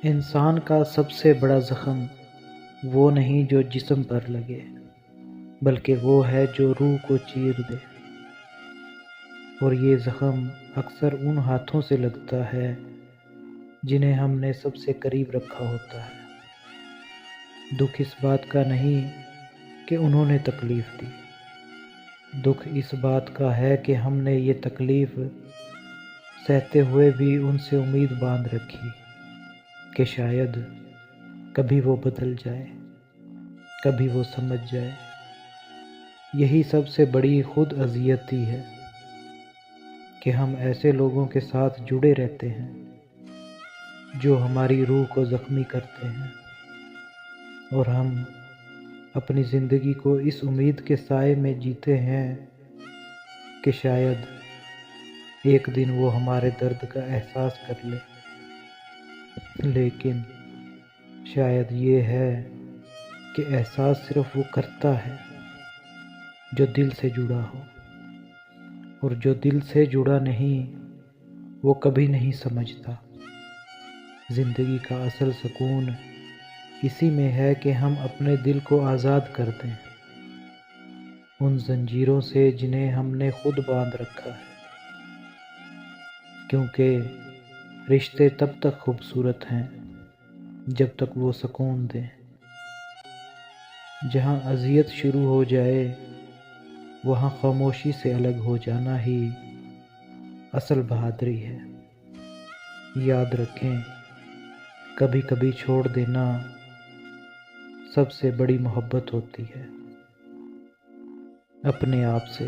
انسان کا سب سے بڑا زخم وہ نہیں جو جسم پر لگے، بلکہ وہ ہے جو روح کو چیر دے۔ اور یہ زخم اکثر ان ہاتھوں سے لگتا ہے جنہیں ہم نے سب سے قریب رکھا ہوتا ہے۔ دکھ اس بات کا نہیں کہ انہوں نے تکلیف دی، دکھ اس بات کا ہے کہ ہم نے یہ تکلیف سہتے ہوئے بھی ان سے امید باندھ رکھی کہ شاید کبھی وہ بدل جائے، کبھی وہ سمجھ جائے۔ یہی سب سے بڑی خود اذیتی ہے کہ ہم ایسے لوگوں کے ساتھ جڑے رہتے ہیں جو ہماری روح کو زخمی کرتے ہیں، اور ہم اپنی زندگی کو اس امید کے سائے میں جیتے ہیں کہ شاید ایک دن وہ ہمارے درد کا احساس کر لے۔ لیکن شاید یہ ہے کہ احساس صرف وہ کرتا ہے جو دل سے جڑا ہو، اور جو دل سے جڑا نہیں وہ کبھی نہیں سمجھتا۔ زندگی کا اصل سکون اسی میں ہے کہ ہم اپنے دل کو آزاد کر دیں ان زنجیروں سے جنہیں ہم نے خود باندھ رکھا ہے، کیونکہ رشتے تب تک خوبصورت ہیں جب تک وہ سکون دیں۔ جہاں اذیت شروع ہو جائے وہاں خاموشی سے الگ ہو جانا ہی اصل بہادری ہے۔ یاد رکھیں، کبھی کبھی چھوڑ دینا سب سے بڑی محبت ہوتی ہے، اپنے آپ سے۔